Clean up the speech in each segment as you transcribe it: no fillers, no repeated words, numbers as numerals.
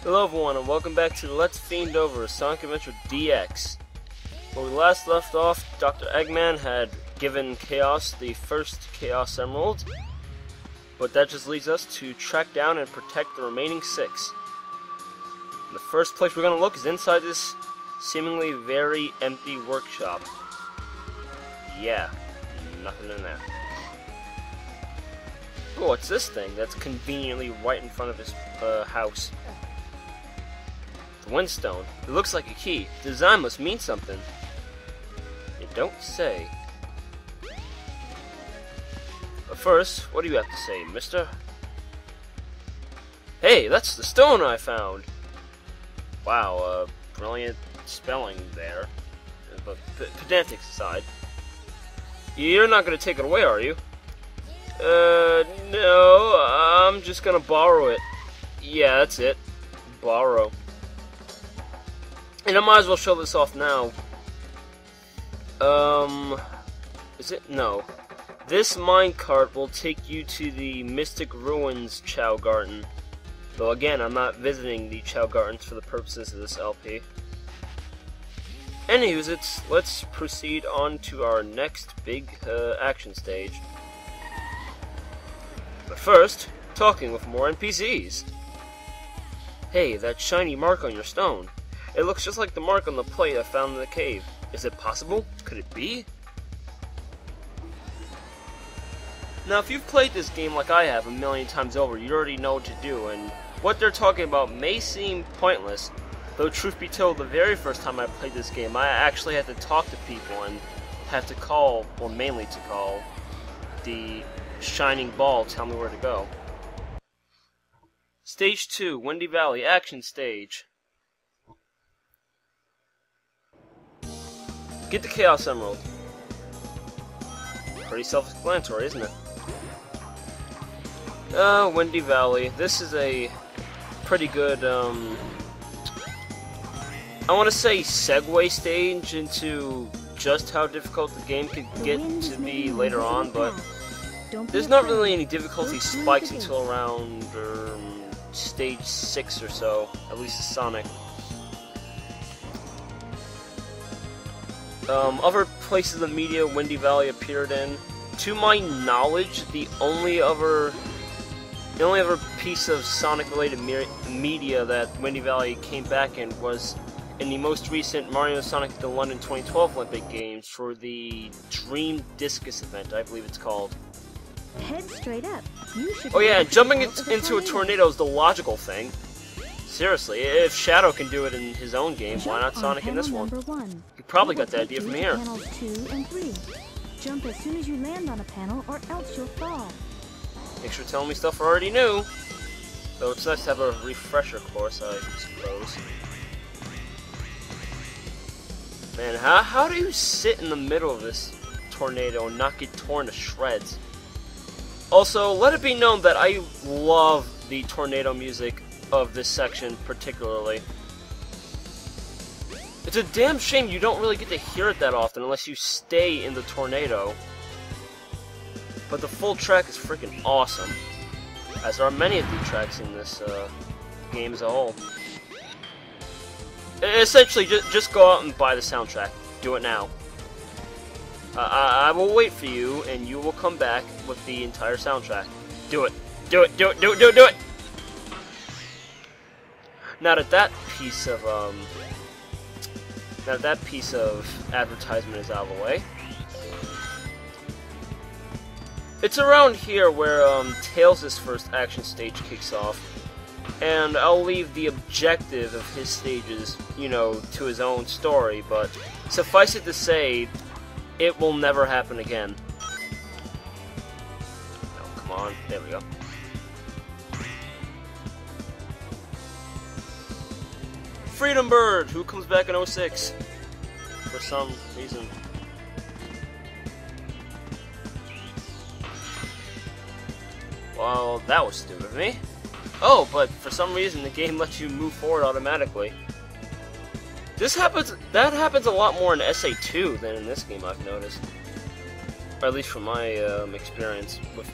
Hello everyone and welcome back to Let's Fiend Over Sonic Adventure DX. When we last left off, Dr. Eggman had given Chaos the first Chaos Emerald, but that just leads us to track down and protect the remaining 6. The first place we're going to look is inside this seemingly very empty workshop. Yeah, nothing in there. Oh, what's this thing that's conveniently right in front of his house? The Windstone. It looks like a key. The design must mean something. It don't say. But first, what do you have to say, mister? Hey, that's the stone I found! Wow, brilliant spelling there. But pedantics aside. You're not gonna take it away, are you? No, I'm just gonna borrow it. Yeah, that's it. Borrow. And I might as well show this off now. Is it? No. This minecart will take you to the Mystic Ruins Chow Garden. Though again, I'm not visiting the Chow Gardens for the purposes of this LP. Anyways, let's proceed on to our next big action stage. But first, talking with more NPCs. Hey, that shiny mark on your stone. It looks just like the mark on the plate I found in the cave. Is it possible? Could it be? Now, if you've played this game like I have a million times over, you already know what to do, and what they're talking about may seem pointless, though truth be told, the very first time I played this game, I actually had to talk to people and have to call, well, mainly to call, the shining ball tell me where to go. Stage 2, Windy Valley, Action Stage. Get the Chaos Emerald. Pretty self-explanatory, isn't it? Windy Valley. This is a pretty good, I want to say segue stage into just how difficult the game could get to be later on, but there's not really any difficulty spikes until around stage 6 or so, at least the Sonic. Other places of media Windy Valley appeared in. To my knowledge, the only other piece of Sonic-related media that Windy Valley came back in was in the most recent Mario & Sonic the London 2012 Olympic Games for the Dream Discus event, I believe it's called. Head straight up. Oh yeah, jumping into a tornado is the logical thing. Seriously, if Shadow can do it in his own game, why not Sonic in this one? You probably got that idea from here. Panels 2 and 3. Jump as soon as you land on a panel, or else you'll fall. Thanks for telling me stuff I already knew. Though it's nice to have a refresher course, I suppose. Man, how do you sit in the middle of this tornado and not get torn to shreds? Also, let it be known that I love the tornado music of this section particularly. It's a damn shame you don't really get to hear it that often unless you stay in the tornado. But the full track is freaking awesome, as are many of the tracks in this game as a whole. Essentially, just go out and buy the soundtrack. Do it now. I will wait for you, and you will come back with the entire soundtrack. Do it. Do it. Do it. Do it. Do it. Do it. Now that piece of advertisement is out of the way, it's around here where Tails' first action stage kicks off, and I'll leave the objective of his stages, you know, to his own story, but suffice it to say, it will never happen again. Oh, come on, there we go. Freedom Bird, who comes back in 06 for some reason. Well, that was stupid of me. Oh, but for some reason the game lets you move forward automatically. That happens a lot more in SA2 than in this game, I've noticed. Or at least from my experience with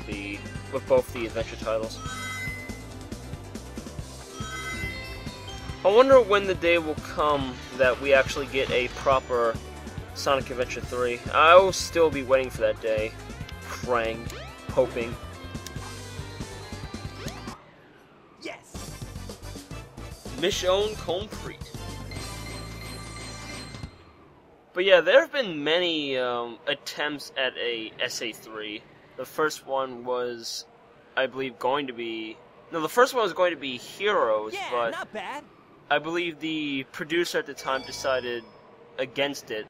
both the adventure titles. I wonder when the day will come that we actually get a proper Sonic Adventure 3. I'll still be waiting for that day. Praying. Hoping. Yes. Mission complete. But yeah, there have been many attempts at a SA3. The first one was, I believe, going to be... No, the first one was going to be Heroes, Yeah, but not bad. I believe the producer at the time decided against it.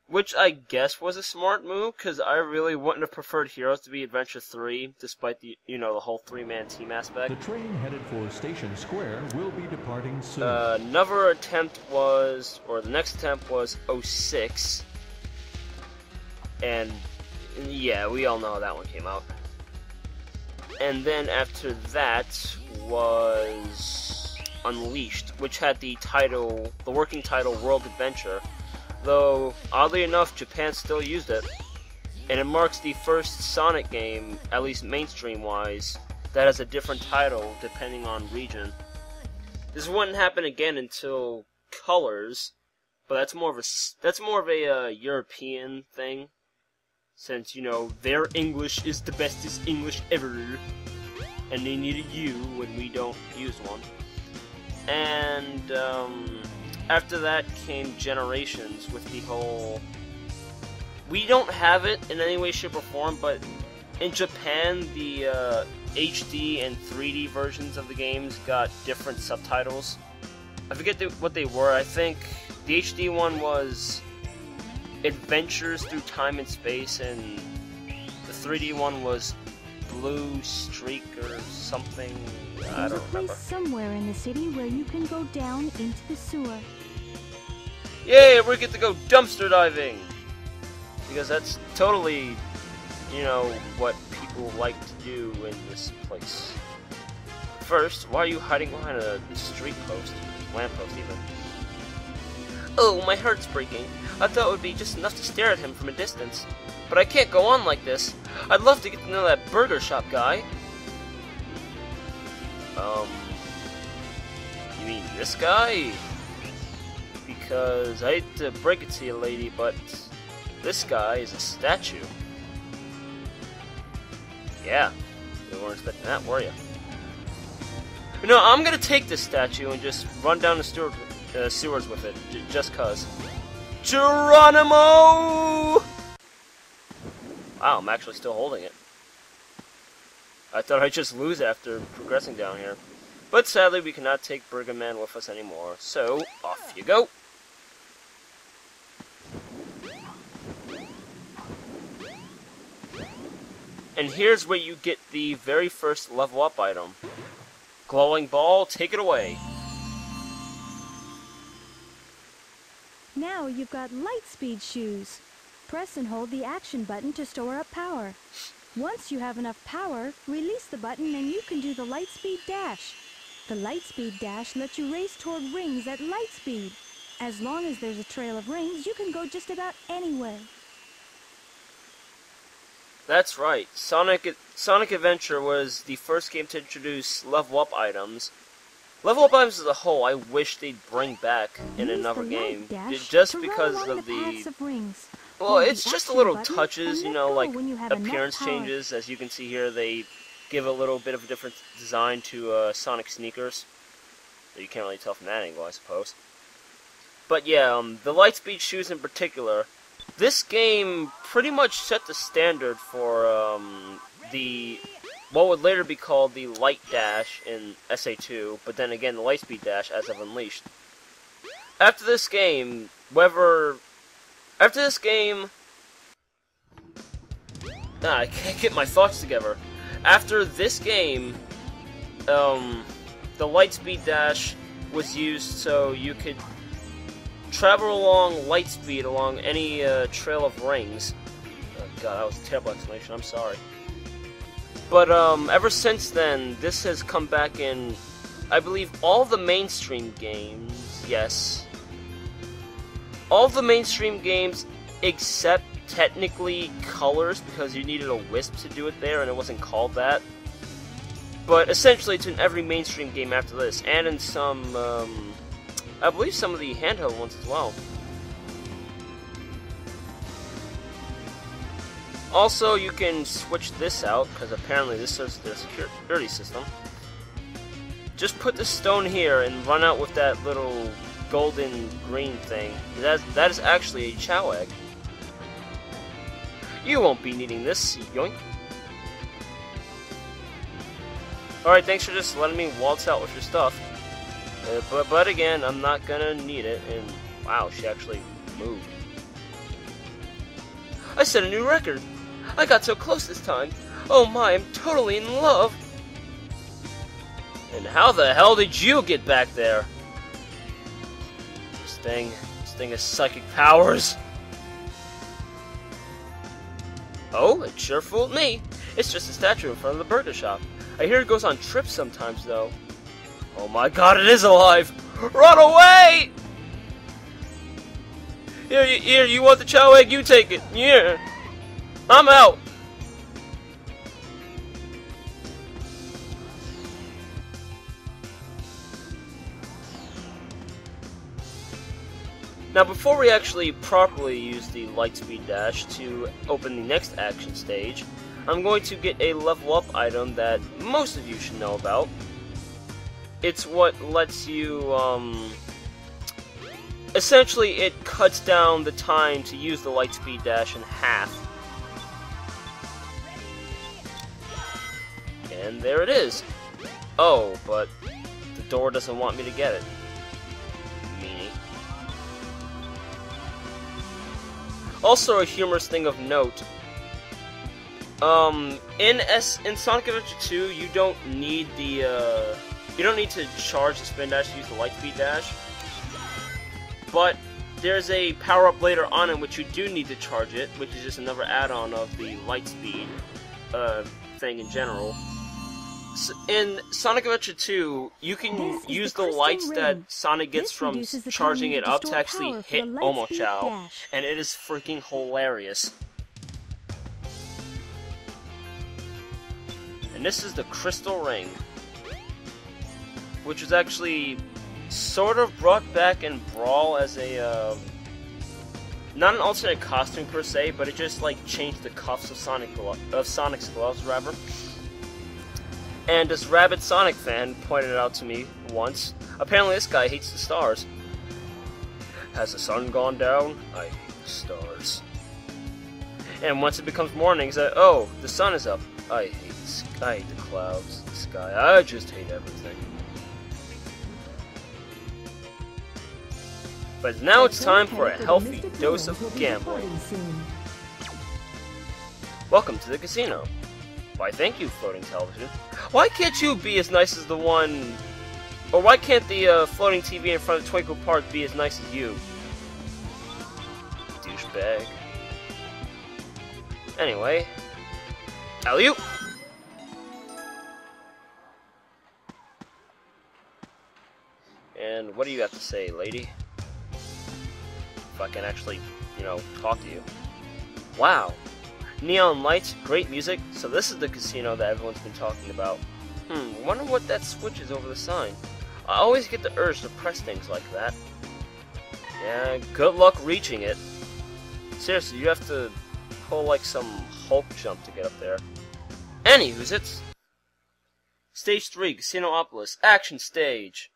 Which I guess was a smart move, because I really wouldn't have preferred Heroes to be Adventure 3, despite the, you know, the whole three-man team aspect. The train headed for Station Square will be departing soon. Another attempt was, or the next attempt was 06. And, yeah, we all know how that one came out. And then after that was Unleashed, which had the title, the working title, World Adventure. Though, oddly enough, Japan still used it. And it marks the first Sonic game, at least mainstream-wise, that has a different title depending on region. This wouldn't happen again until Colors, but that's more of a European thing, since, you know, their English is the bestest English ever, and they need a U when we don't use one. And after that came Generations with the whole... We don't have it in any way, shape, or form, but in Japan, the HD and 3D versions of the games got different subtitles. I forget what they were. I think the HD one was Adventures Through Time and Space, and the 3D one was Blue Streak or something. I There's don't a place remember. somewhere in the city where you can go down into the sewer. Yay, we get to go dumpster diving! Because that's totally, you know, what people like to do in this place. First, why are you hiding behind a street post? Lamppost, even. Oh, my heart's breaking. I thought it would be just enough to stare at him from a distance. But I can't go on like this. I'd love to get to know that burger shop guy. You mean this guy? Because I hate to break it to you, lady, but this guy is a statue. Yeah, you weren't expecting that, were you? No, I'm gonna take this statue and just run down the sewers with it, just cause. Geronimo! Wow, I'm actually still holding it. I thought I'd just lose after progressing down here. But sadly, we cannot take Burger Man with us anymore, so off you go! And here's where you get the very first level up item. Glowing ball, take it away. Now you've got light speed shoes. Press and hold the action button to store up power. Once you have enough power, release the button and you can do the light speed dash. The light speed dash lets you race toward rings at light speed. As long as there's a trail of rings, you can go just about anywhere. That's right. Sonic Adventure was the first game to introduce level up items. Level up items as a whole, I wish they'd bring back in Use another the game, light dash just to run because along of paths the... of rings. Well, Hold it's the just the action little button touches, and you let know, go like when you have enough appearance power. changes. As you can see here, they give a little bit of a different design to Sonic sneakers. You can't really tell from that angle, I suppose. But yeah, the Lightspeed shoes in particular, this game pretty much set the standard for what would later be called the Light Dash in SA2, but then again the Lightspeed Dash as of Unleashed. After this game, I can't get my thoughts together. After this game, the Lightspeed Dash was used so you could travel along light speed along any trail of rings. Oh god, that was a terrible explanation, I'm sorry. But ever since then, this has come back in, I believe, all the mainstream games, yes. All the mainstream games except technically Colors, because you needed a Wisp to do it there and it wasn't called that. But essentially, it's in every mainstream game after this, and in some, I believe some of the handheld ones as well. Also, you can switch this out, because apparently this serves their security system. Just put the stone here and run out with that little golden green thing. That is actually a Chow egg. You won't be needing this, yoink. Alright, thanks for just letting me waltz out with your stuff. But again, I'm not gonna need it, and wow, she actually moved. I set a new record! I got so close this time! Oh my, I'm totally in love! And how the hell did you get back there? This thing has psychic powers! Oh, it sure fooled me! It's just a statue in front of the burger shop. I hear it goes on trips sometimes, though. Oh my god, it is alive! Run away! Here, you want the chow egg? You take it. Here. I'm out. Now, before we actually properly use the Lightspeed Dash to open the next action stage, I'm going to get a level up item that most of you should know about. It's what lets you, essentially it cuts down the time to use the Lightspeed Dash in half. And there it is. Oh, but the door doesn't want me to get it. Meanie. Also, a humorous thing of note. In Sonic Adventure 2, you don't need the you don't need to charge the spin dash to use the Lightspeed Dash. But there's a power up later on in which you do need to charge it, which is just another add-on of the Lightspeed thing in general. In Sonic Adventure 2, you can use the lights that Sonic gets from charging it up to actually hit Omochao, and it is freaking hilarious. And this is the Crystal Ring, which was actually sort of brought back in Brawl as a, not an alternate costume per se, but it just like changed the cuffs of Sonic's gloves, rather. And this rabid Sonic fan pointed it out to me once. Apparently this guy hates the stars. Has the sun gone down? I hate the stars. And once it becomes morning, he's like, oh, the sun is up. I hate the clouds, the sky. I just hate everything. But now it's time for a healthy dose of gambling. Welcome to the casino. Why, thank you, floating television. Why can't you be as nice as the one... Or why can't the floating TV in front of Twinkle Park be as nice as you? Douchebag. Anyway. Alley-oop! And what do you have to say, lady? If I can actually, you know, talk to you. Wow. Neon lights, great music, so this is the casino that everyone's been talking about. Wonder what that switch is over the sign. I always get the urge to press things like that. Yeah, good luck reaching it. Seriously, you have to pull like some Hulk jump to get up there. Anywho's it's Stage 3, Casinopolis, Action Stage.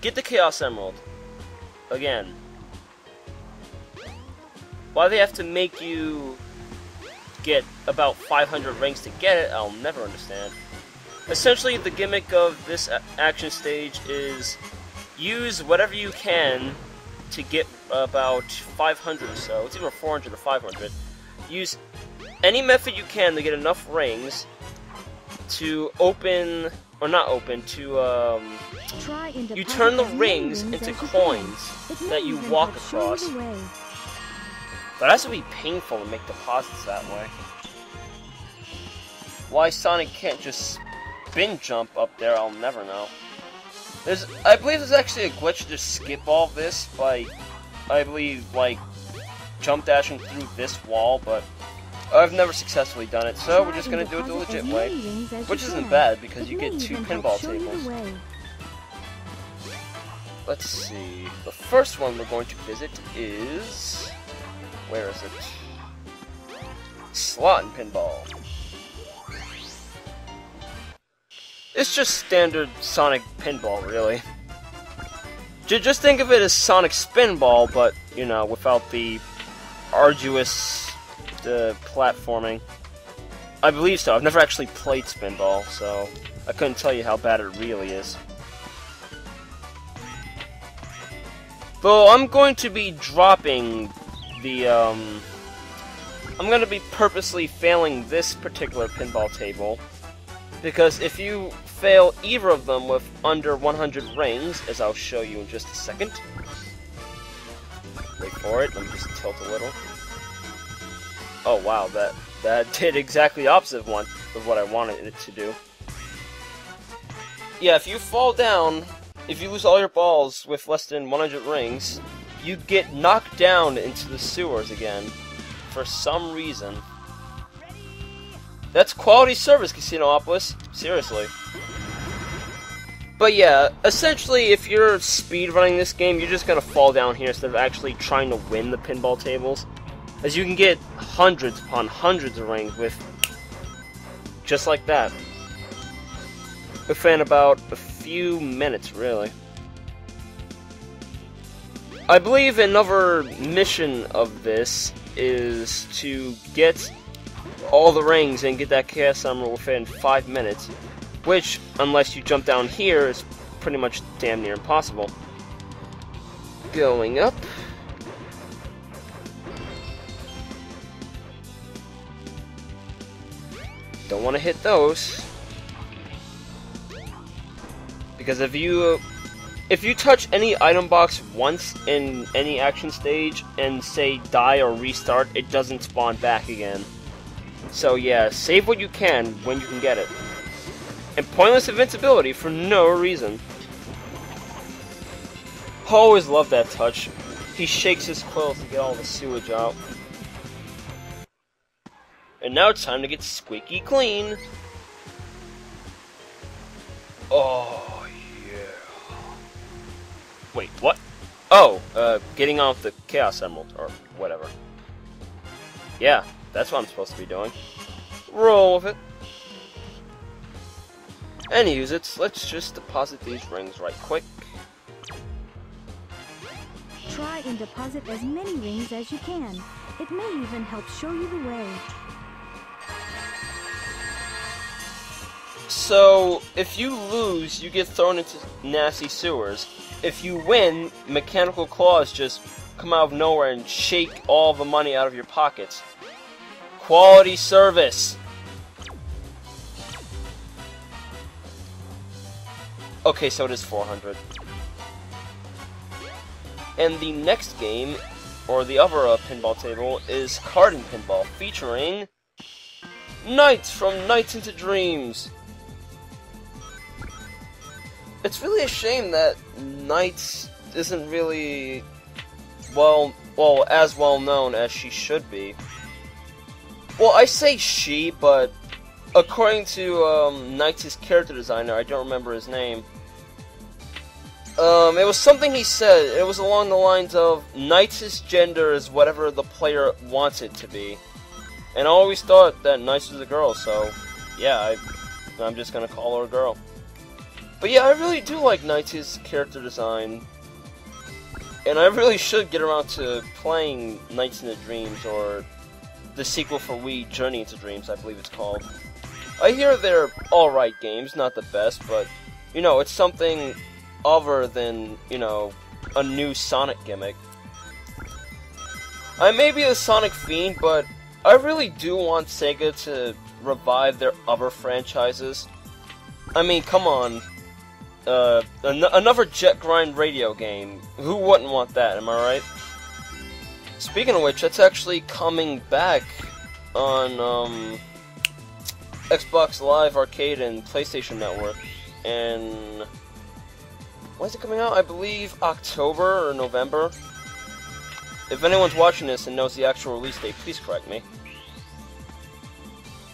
Get the Chaos Emerald. Again. Why they have to make you get about 500 rings to get it, I'll never understand. Essentially, the gimmick of this action stage is use whatever you can to get about 500 or so. It's either 400 or 500. Use any method you can to get enough rings to open, or not open, to, you turn the rings into coins that you walk across. But it has to be painful to make deposits that way. Why Sonic can't just spin jump up there, I'll never know. I believe there's actually a glitch to just skip all of this by, I believe, like, jump dashing through this wall, but I've never successfully done it, so we're Try just and gonna do it the deposit legit as way, many rings as which you isn't can. bad because It you may get 2 even help pinball show you the tables. way. Let's see. The first one we're going to visit is... where is it? Slot and Pinball. It's just standard Sonic Pinball, really. Just think of it as Sonic Spinball, but, you know, without the arduous platforming. I believe so. I've never actually played Spinball, so I couldn't tell you how bad it really is. Though I'm going to be dropping the, I'm going to be purposely failing this particular pinball table, because if you fail either of them with under 100 rings, as I'll show you in just a second. Wait for it, let me just tilt a little. Oh wow, that did exactly the opposite of what I wanted it to do. Yeah, if you fall down, if you lose all your balls with less than 100 rings, you get knocked down into the sewers again, for some reason. That's quality service, Casinopolis. Seriously. But yeah, essentially, if you're speedrunning this game, you're just gonna fall down here instead of actually trying to win the pinball tables. As you can get hundreds upon hundreds of rings with... just like that. Within about a few minutes, really. I believe another mission of this is to get all the rings and get that Chaos Emerald within 5 minutes, which, unless you jump down here, is pretty much damn near impossible. Going up. Don't want to hit those, because if you touch any item box once in any action stage and say die or restart, it doesn't spawn back again. So yeah, save what you can when you can get it. And pointless invincibility for no reason. I always love that touch. He shakes his quill to get all the sewage out. And now it's time to get squeaky clean. Oh yeah. Wait, what? Oh, getting off the Chaos Emerald, or whatever. Yeah, that's what I'm supposed to be doing. Roll with it. Anyways, let's just deposit these rings right quick. Try and deposit as many rings as you can. It may even help show you the way. So, if you lose, you get thrown into nasty sewers. If you win, mechanical claws just come out of nowhere and shake all the money out of your pockets. Quality service! Okay, so it is 400. And the next game, or the other pinball table, is Cardington Ball, featuring Knights from Nights into Dreams. It's really a shame that Knights isn't really as well known as she should be. Well, I say she, but according to Knights' character designer, I don't remember his name. It was something he said. It was along the lines of Knights' gender is whatever the player wants it to be. And I always thought that Knights was a girl, so yeah, I'm just gonna call her a girl. But yeah, I really do like Knights' character design. And I really should get around to playing Nights into Dreams, or the sequel for Wii, Journey into Dreams, I believe it's called. I hear they're alright games, not the best, but, you know, it's something other than, you know, a new Sonic gimmick. I may be a Sonic fiend, but I really do want SEGA to revive their other franchises. I mean, come on. Another Jet Grind radio game. Who wouldn't want that, am I right? Speaking of which, that's actually coming back on Xbox Live Arcade and PlayStation Network. And when is it coming out? I believe October or November. If anyone's watching this and knows the actual release date, please correct me.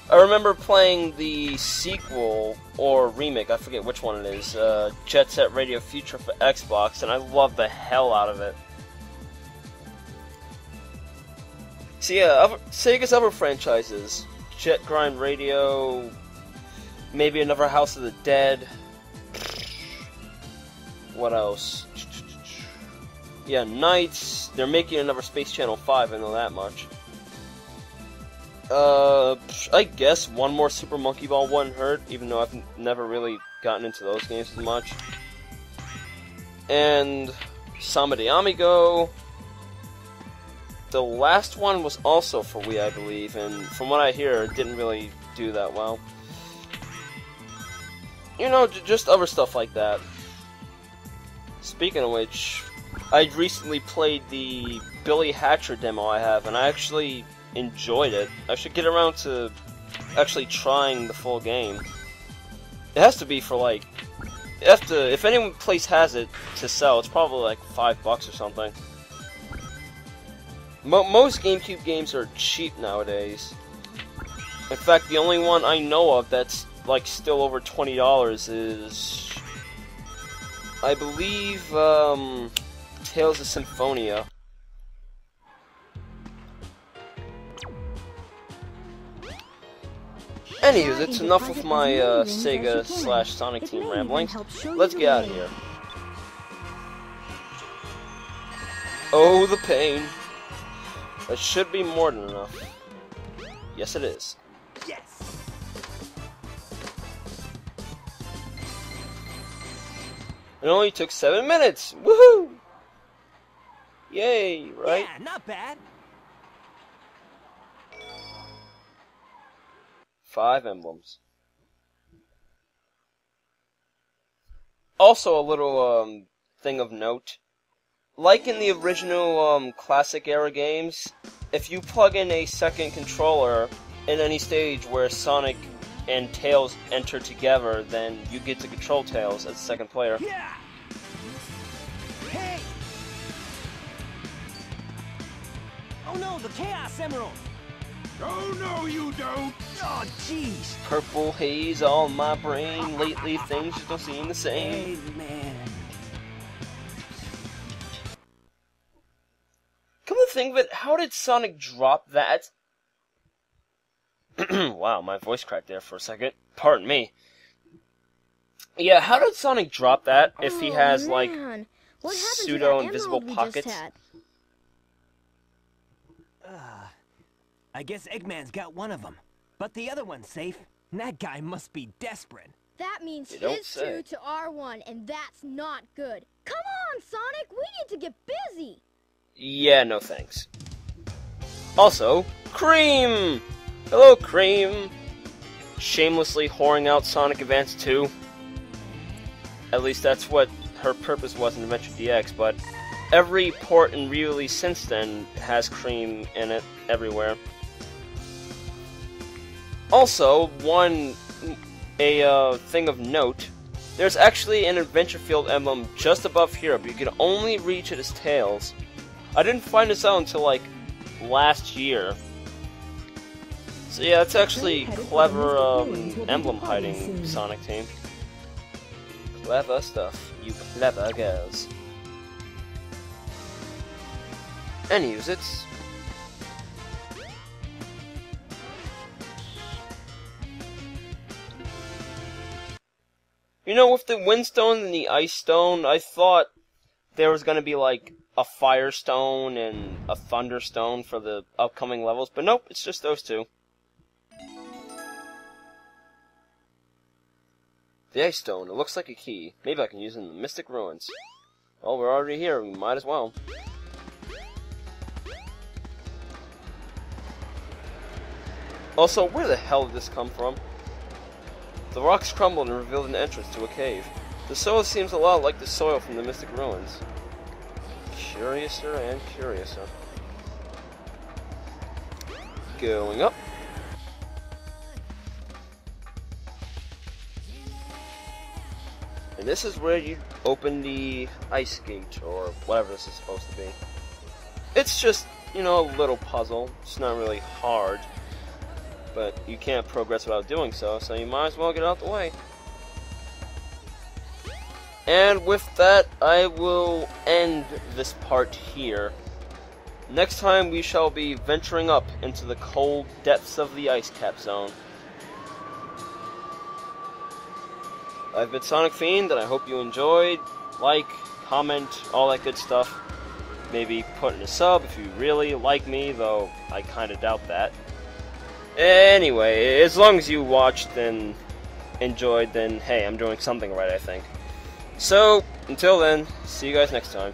I remember playing the sequel or remake, I forget which one it is, Jet Set Radio Future for Xbox, and I loved the hell out of it. So yeah, Sega's other franchises, Jet Grind Radio, maybe another House of the Dead. What else? Yeah, Knights. They're making another Space Channel 5, I know that much. I guess one more Super Monkey Ball wouldn't hurt, even though I've never really gotten into those games as much. And Samba de Amigo. The last one was also for Wii, I believe, and from what I hear, it didn't really do that well. You know, just other stuff like that. Speaking of which, I recently played the Billy Hatcher demo I have, and I actually enjoyed it. I should get around to actually trying the full game. It has to be for like, if any place has it to sell, it's probably like $5 or something. Most GameCube games are cheap nowadays. In fact, the only one I know of that's like still over $20 is, I believe, Tales of Symphonia. Anywho, that's enough of my Sega / Sonic Team ramblings. Let's get out of here. Oh, the pain. That should be more than enough. Yes, it is. Yes. It only took 7 minutes. Woohoo! Yay, right? Yeah, not bad. 5 emblems. Also, a little thing of note. Like in the original classic era games, if you plug in a second controller in any stage where Sonic and Tails enter together, then you get to control Tails as the second player. Yeah. Hey. Oh no, the Chaos Emerald. Oh, no, you don't! Oh, jeez. Purple haze on my brain. Lately, things just don't seem the same. Hey, man. Come to think of it, how did Sonic drop that? Wow, my voice cracked there for a second. Pardon me. Yeah, how did Sonic drop that if he has, like, pseudo-invisible pockets? I guess Eggman's got one of them, but the other one's safe. And that guy must be desperate. That means You don't his say. 2 to our 1, and that's not good. Come on, Sonic, we need to get busy. Yeah, no thanks. Also, Cream! Hello, Cream! Shamelessly whoring out Sonic Advance 2. At least that's what her purpose was in Adventure DX, but every port and re-release since then has Cream in it everywhere. Also, a thing of note, there's actually an Adventure Field emblem just above here, but you can only reach it as Tails. I didn't find this out until, like, last year. So yeah, it's actually clever emblem hiding, Sonic Team. Clever stuff, you clever girls. Anyways, it's... You know, with the Windstone and the Ice Stone, I thought there was gonna be, like, a Fire Stone and a Thunder Stone for the upcoming levels, but nope, it's just those two. The Ice Stone, it looks like a key. Maybe I can use it in the Mystic Ruins. Well, we're already here, we might as well. Also, where the hell did this come from? The rocks crumbled and revealed an entrance to a cave. The soil seems a lot like the soil from the Mystic Ruins. Curiouser and curiouser. Going up. And this is where you open the ice gate, or whatever this is supposed to be. It's just, you know, a little puzzle. It's not really hard. but you can't progress without doing so, so you might as well get out the way. And with that, I will end this part here. Next time we shall be venturing up into the cold depths of the ice cap zone. I've been Sonic Fiend, and I hope you enjoyed. Like, comment, all that good stuff. Maybe put in a sub if you really like me, though I kinda doubt that. Anyway, as long as you watched and enjoyed, then hey, I'm doing something right, I think. So, until then, see you guys next time.